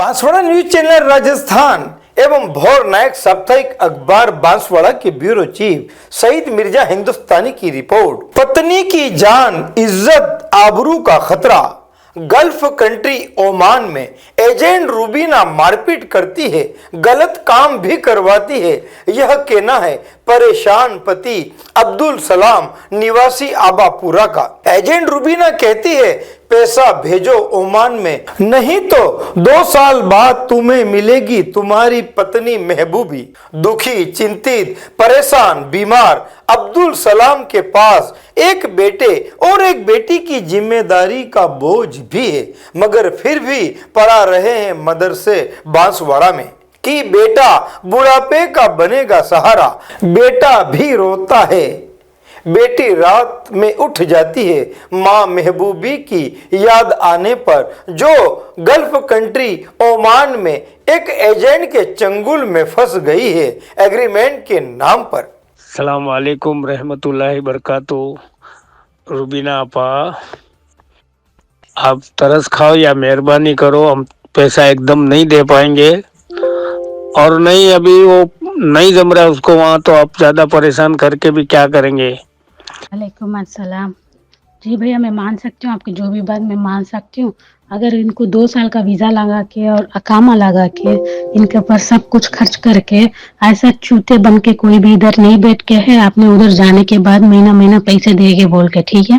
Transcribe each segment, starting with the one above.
Banswara news channel Rajasthan एवं भोर नायक साप्ताहिक अखबार बांसवाड़ा के ब्यूरो चीफ सईद मिर्जा हिंदुस्तानी की रिपोर्ट। पत्नी की जान इज्जत आबरू का खतरा। गल्फ कंट्री ओमान में एजेंट रूबीना मारपीट करती है, गलत काम भी करवाती है। यह कहना है परेशान पति अब्दुल सलाम निवासी आबापुरा का। एजेंट रूबीना कहती है पैसा भेजो ओमान में, नहीं तो 2 साल बाद तुम्हें मिलेगी तुम्हारी पत्नी महबूबी। दुखी, चिंतित, परेशान, बीमार अब्दुल सलाम के पास एक बेटे और एक बेटी की जिम्मेदारी का बोझ भी है, मगर फिर भी पड़ा रहे हैं मदरसे बांसवाड़ा में कि बेटा बुढ़ापे का बनेगा सहारा। बेटा भी रोता है, बेटी रात में उठ जाती है माँ महबूबी की याद आने पर, जो गल्फ कंट्री ओमान में एक एजेंट के चंगुल में फंस गई है एग्रीमेंट के नाम पर। अस्सलाम वालेकुम रहमतुल्लाहि बरकातुहू। रूबीना आपा, आप तरस खाओ या मेहरबानी करो, हम पैसा एकदम नहीं दे पाएंगे और नहीं अभी वो नहीं जम रहा है उसको वहाँ, तो आप ज़्यादा परेशान करके भी क्या करेंगे। वालेकुम अस्सलाम। जी भैया, मैं मान सकती हूँ आपकी जो भी बात मैं मान सकती हूँ। अगर इनको 2 साल का वीज़ा लगा के और अकामा लगा के इनके ऊपर सब कुछ खर्च करके ऐसा चूते बन के कोई भी इधर नहीं बैठ के है, आपने उधर जाने के बाद महीना महीना पैसे देंगे बोल के, ठीक है।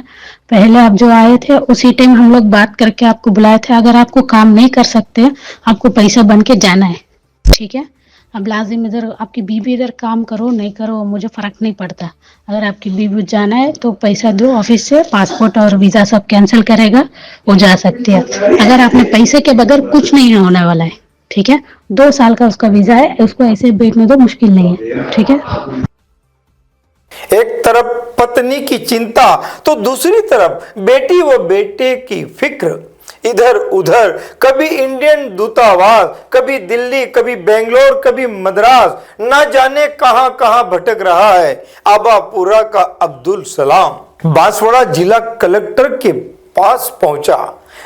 पहले आप जो आए थे उसी टाइम हम लोग बात करके आपको बुलाए थे। अगर आपको काम नहीं कर सकते, आपको पैसा बन के जाना है, ठीक है। अब लाजिम इधर आपकी बीबी इधर काम करो नहीं करो मुझे फ़र्क नहीं पड़ता। अगर आपकी बीबी जाना है तो पैसा दो ऑफिस से, पासपोर्ट और वीज़ा सब कैंसिल करेगा, वो जा सकती है। अगर आपने पैसे के बगैर कुछ नहीं होने वाला है, ठीक है। 2 साल का उसका वीज़ा है, उसको ऐसे बैठने दो, मुश्किल नहीं है, ठीक है। एक तरफ पत्नी की चिंता तो दूसरी तरफ बेटी व बेटे की फिक्र। इधर उधर कभी इंडियन दूतावास, कभी दिल्ली, कभी बेंगलोर, कभी मद्रास, ना जाने कहां कहां भटक रहा है आबापुरा का अब्दुल सलाम। बांसवाड़ा जिला कलेक्टर के पास पहुंचा।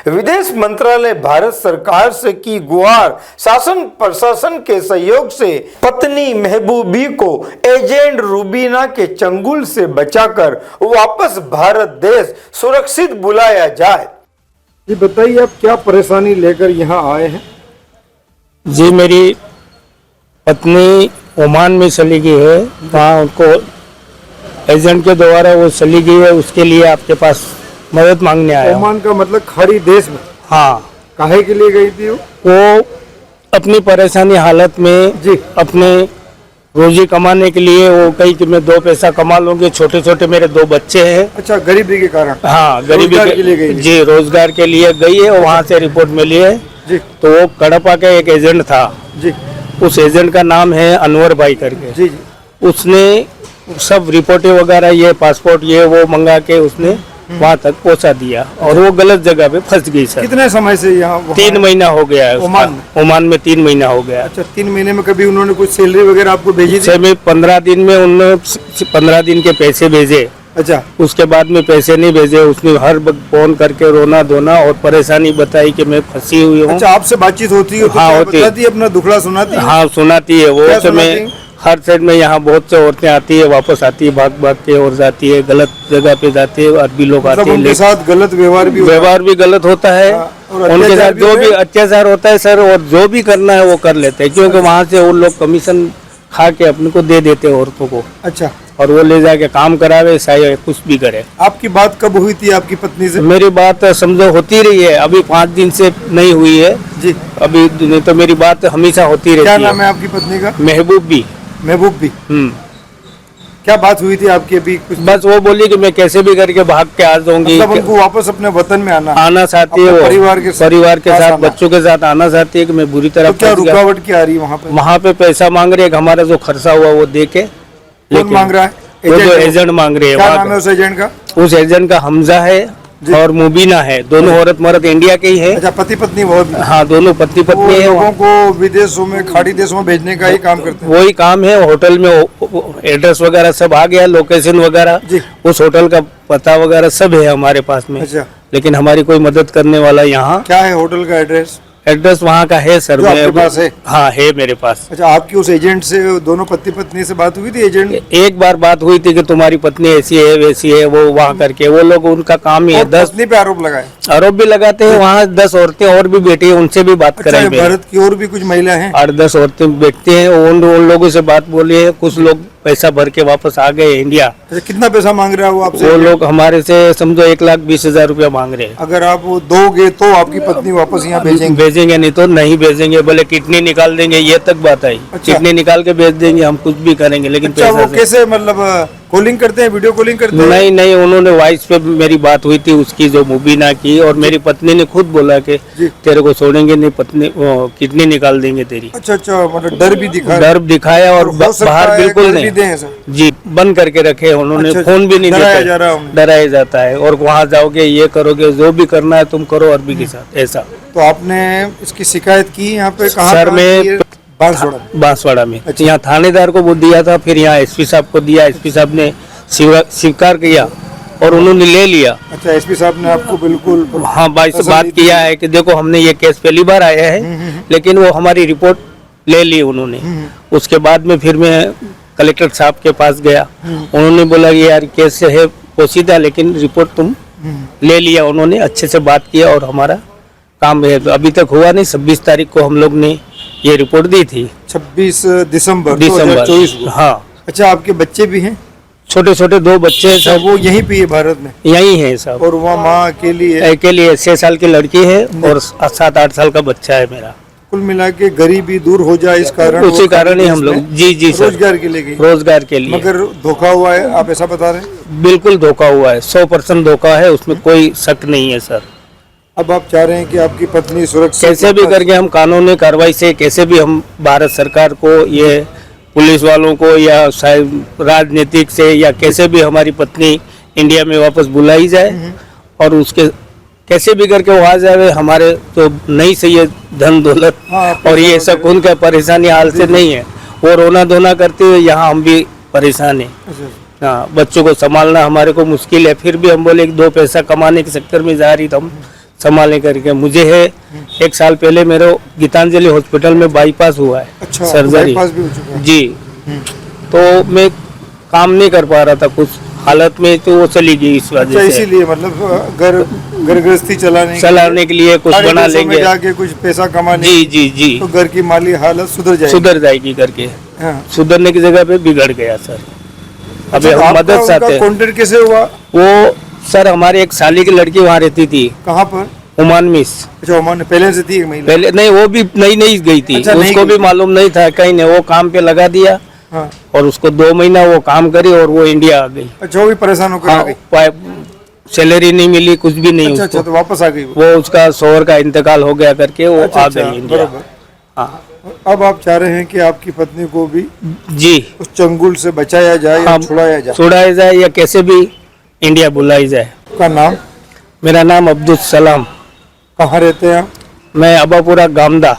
विदेश मंत्रालय भारत सरकार से की गुहार। शासन प्रशासन के सहयोग से पत्नी महबूबी को एजेंट रूबीना के चंगुल से बचाकर वापस भारत देश सुरक्षित बुलाया जाए। जी बताइए, आप क्या परेशानी लेकर यहाँ आए हैं? जी, मेरी पत्नी ओमान में चली गई है, वहाँ उनको एजेंट के द्वारा वो चली गई है, उसके लिए आपके पास मदद मांगने आया। ओमान का मतलब खाड़ी देश में? हाँ। काहे के लिए गई थी वो अपनी परेशानी हालत में जी अपने रोजी कमाने के लिए वो कही कि मैं 2 पैसा कमा लूंगी। छोटे छोटे मेरे 2 बच्चे हैं। अच्छा, गरीबी के कारण? हाँ, गरीबी के लिए गई जी, रोजगार के लिए गई है। वहाँ से रिपोर्ट मिली है जी। तो वो कड़पा का एक एजेंट था जी, उस एजेंट का नाम है अनवर भाई करके जी जी। उसने सब रिपोर्टें वगैरह ये पासपोर्ट ये वो मंगा के उसने वहाँ तक पहुँचा दिया और वो गलत जगह पे फंस गई सर। कितने समय से यहाँ? 3 महीना हो गया है ओमान में 3 महीना हो गया। अच्छा, 3 महीने में कभी उन्होंने कुछ सैलरी वगैरह आपको भेजी थी? में 15 दिन में उन्होंने 15 दिन के पैसे भेजे। अच्छा, उसके बाद में पैसे नहीं भेजे। उसने हर फोन करके रोना धोना और परेशानी बताई कि मैं फंसी हुई हूँ। अच्छा, आपसे बातचीत होती है? हाँ, होती है। अपना दुखड़ा सुनाती है? हाँ, सुनाती है वो। समय हर साइड में यहाँ बहुत से औरतें आती है, वापस आती है, भाग भाग के और जाती है, गलत जगह पे जाती है। अरबी लोग आते हैं, उनके साथ गलत व्यवहार भी गलत होता है। उनके साथ जो भी अत्याचार होता है सर, और जो भी करना है वो कर लेते हैं, क्योंकि वहाँ से वो लोग कमीशन खा के अपने को दे देते हैं औरतों को। अच्छा, और वो ले जाके काम करावे, चाहे कुछ भी करे। आपकी बात कब हुई थी आपकी पत्नी से? मेरी बात समझो होती रही है, अभी 5 दिन से नहीं हुई है जी। अभी नहीं तो मेरी बात हमेशा होती रहती है। क्या नाम है आपकी पत्नी का? महबूबी। महबूबी। क्या बात हुई थी आपकी अभी कुछ? बस वो बोली कि मैं कैसे भी करके भाग के आ जाऊंगी। मतलब उनको वापस अपने वतन में आना चाहती है, परिवार के साथ बच्चों के साथ आना चाहती है कि मैं बुरी तरह। तो क्या रुकावट क्या आ रही है वहाँ पे? पैसा मांग रहे हैं, हमारा जो खर्चा हुआ वो दे के। कौन मांग रहा है? एजेंट मांग रहे हैं। क्या नाम है उस एजेंट का? उस एजेंट का हमजा है और मुबीना है। दोनों औरत मर्द इंडिया के ही है। अच्छा, पति पत्नी? हाँ, दोनों पति पत्नी है। लोगों को विदेशों में, खाड़ी देशों में भेजने का ही काम करते हैं? वही काम है। होटल में एड्रेस वगैरह सब आ गया, लोकेशन वगैरह, उस होटल का पता वगैरह सब है हमारे पास में। अच्छा, लेकिन हमारी कोई मदद करने वाला यहाँ। क्या है होटल का एड्रेस? एड्रेस वहाँ का है सर। जो आपके पास है? हाँ है मेरे पास। अच्छा, आपकी उस एजेंट से, दोनों पति पत्नी से बात हुई थी? एजेंट एक बार बात हुई थी कि तुम्हारी पत्नी ऐसी है वैसी है, वो वहाँ करके वो लोग उनका काम ही है। 10 पत्नी पे आरोप लगाए? आरोप भी लगाते हैं। वहाँ 10 औरतें और भी बैठी है, उनसे भी बात अच्छा, कराई। भारत की और भी कुछ महिला हैं? 8-10 औरतें बैठती हैं, उन लोगों से बात बोली है। कुछ लोग पैसा भर के वापस आ गए इंडिया। अच्छा, कितना पैसा मांग रहा है वो आपसे? वो लोग हमारे से समझो 1,20,000 रुपया मांग रहे हैं। अगर आप वो दोगे तो आपकी पत्नी वापस यहाँ भेजेंगे? भेजेंगे, नहीं तो नहीं भेजेंगे। बोले किडनी निकाल देंगे, ये तक बात आई। अच्छा। किडनी निकाल के भेज देंगे, हम कुछ भी करेंगे, लेकिन अच्छा, वो पैसा से कैसे, मतलब कॉलिंग करते हैं, वीडियो कॉलिंग करते हैं? नहीं नहीं, उन्होंने वॉइस पे मेरी बात हुई थी उसकी, जो मुबीना की, और मेरी पत्नी ने खुद बोला कि जी। तेरे को छोड़ेंगे नहीं, पत्नी किडनी निकाल देंगे तेरी। अच्छा अच्छा, मतलब डर भी दिखा? डर दिखाया और हो सकता बाहर है बिल्कुल कर भी नहीं। दें ऐसा? जी, बंद करके रखे उन्होंने। अच्छा, फोन भी नहीं डराया देते, जा रहा है उन्हें। डराया जाता है। और वहाँ जाओगे, ये करोगे, जो भी करना है तुम करो अरबी के साथ, ऐसा। तो आपने इसकी शिकायत की यहाँ पे? कहाँ सर, कहाँ मैं की है? बांसवाड़ा? बांसवाड़ा में। अच्छा। यहाँ थानेदार को वो दिया था, फिर यहाँ एसपी साहब को दिया। एसपी साहब ने स्वीकार किया और उन्होंने ले लिया। अच्छा, एसपी साहब ने आपको बिल्कुल? हाँ, भाई से पसंद बात नहीं किया है कि देखो हमने ये केस पहली बार आया है, लेकिन वो हमारी रिपोर्ट ले ली उन्होंने। उसके बाद में फिर मैं कलेक्टर साहब के पास गया। उन्होंने बोला कि यार केस है पोशीदा, लेकिन रिपोर्ट तुम ले लिया। उन्होंने अच्छे से बात किया और हमारा काम है। तो अभी तक हुआ नहीं। 26 तारीख को हम लोग ने ये रिपोर्ट दी थी। 26 दिसंबर 2024 को? हाँ। अच्छा, आपके बच्चे भी हैं? छोटे छोटे 2 बच्चे हैं सब। वो यहीं पे है भारत में? यही है सब। और वहाँ माँ अकेली है? अकेले 6 साल की लड़की है और 7-8 साल का बच्चा है मेरा। कुल मिला के गरीबी दूर हो जाए इस कारण? उसी वो कारण ही हम लोग, जी जी सर, रोजगार के लिए गई? रोजगार के लिए। मगर धोखा हुआ है, आप ऐसा बता रहे हैं? बिल्कुल धोखा हुआ है, 100% धोखा है, उसमें कोई शक नहीं है सर। अब आप चाह रहे हैं कि आपकी पत्नी सुरक्षित? कैसे भी करके हम कानूनी कार्रवाई से, कैसे भी हम भारत सरकार को, ये पुलिस वालों को, या शायद राजनीतिक से, या कैसे भी हमारी पत्नी इंडिया में वापस बुलाई जाए और उसके कैसे भी करके वो आ जाए। हमारे तो नहीं चाहिए धन दौलत, हाँ, और ये सब उनका परेशानी हाल से नहीं है। वो रोना धोना करते हुए, यहाँ हम भी परेशान हैं। अच्छा। हाँ, बच्चों को संभालना हमारे को मुश्किल है। फिर भी हम बोले कि 2 पैसा कमाने के चक्कर में जा रही, तो हम संभालने करके। मुझे है 1 साल पहले मेरे गीतांजलि हॉस्पिटल में बाईपास हुआ है। अच्छा, सर्जरी। बाईपास भी हो चुका है? जी। तो मैं काम नहीं कर पा रहा था कुछ हालत में, तो वो चली गई इस अच्छा, वजह से। इसीलिए मतलब घर गृहस्थी चलाने के लिए कुछ साढ़े बना 200 में लेंगे। जाके कुछ पैसा कमाने, जी जी जी, तो घर की माली हालत सुधर जाएगी? सुधर जाएगी करके। हाँ। सुधरने की जगह पे बिगड़ गया सर। अभी अच्छा, हम आपका मदद चाहते हैं। कॉन्टेक्ट कैसे हुआ? वो सर, हमारे एक साली की लड़की वहाँ रहती थी, कहाँ पर? Oman miss. अच्छा, ओमान पहले से थी एक महिला? पहले नहीं, वो भी नई गई थी। अच्छा, नहीं उसको गई भी मालूम नहीं था कहीं ने, वो काम पे लगा दिया। हाँ। और उसको 2 महीना वो काम करी और वो इंडिया आ गई। अच्छा, वो भी परेशान होकर आ गई? सैलरी नहीं मिली, कुछ भी नहीं। अच्छा अच्छा, उसको तो वापस आ गई वो? वो उसका शोहर का इंतकाल हो गया करके वो अच्छा, आ अच्छा, गई इंडिया। बराबर। हाँ अब आप चाह रहे हैं कि आपकी पत्नी को भी जी, उस चंगुल से बचाया जाए या हाँ, छुड़ाया जाए? छुड़ाया जाए या कैसे भी इंडिया बुलाई जाए। का नाम? मेरा नाम अब्दुल सलाम। कहाँ रहते हैं आप? मैं अबापुरा गामदा।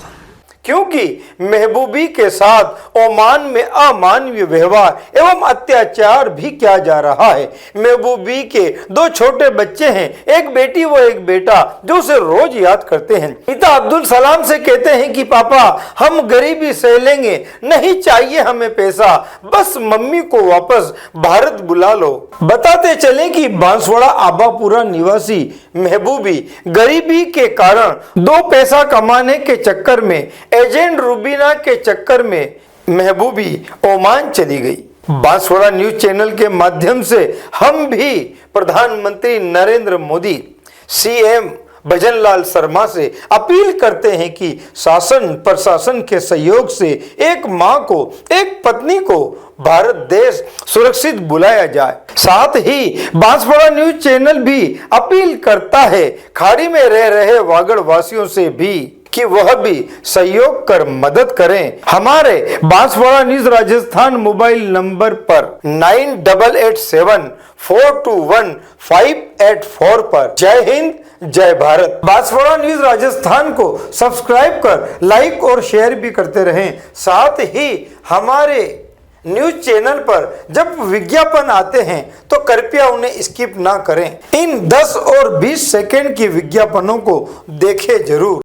क्योंकि महबूबी के साथ ओमान में अमानवीय व्यवहार एवं अत्याचार भी किया जा रहा है। महबूबी के 2 छोटे बच्चे हैं, एक बेटी व एक बेटा, जो उसे रोज याद करते हैं। पिता अब्दुल सलाम से कहते हैं कि पापा, हम गरीबी सह लेंगे, नहीं चाहिए हमें पैसा, बस मम्मी को वापस भारत बुला लो। बताते चले कि बांसवाड़ा आबापुरा निवासी महबूबी गरीबी के कारण 2 पैसा कमाने के चक्कर में, एजेंट रूबीना के चक्कर में महबूबी ओमान चली गई। बांसवाड़ा न्यूज चैनल के माध्यम से हम भी प्रधानमंत्री नरेंद्र मोदी, सीएम भजनलाल शर्मा से अपील करते हैं कि शासन प्रशासन के सहयोग से एक मां को, एक पत्नी को भारत देश सुरक्षित बुलाया जाए। साथ ही बांसवाड़ा न्यूज चैनल भी अपील करता है खाड़ी में रह रहे वागड़ वासियों से भी कि वह भी सहयोग कर मदद करें। हमारे Banswara news Rajasthan mobile number पर 9887421584 पर। जय हिंद, जय भारत। बांसवाड़ा न्यूज राजस्थान को सब्सक्राइब कर लाइक और शेयर भी करते रहें। साथ ही हमारे न्यूज चैनल पर जब विज्ञापन आते हैं तो कृपया उन्हें स्किप ना करें। इन 10 और 20 सेकंड की विज्ञापनों को देखें जरूर।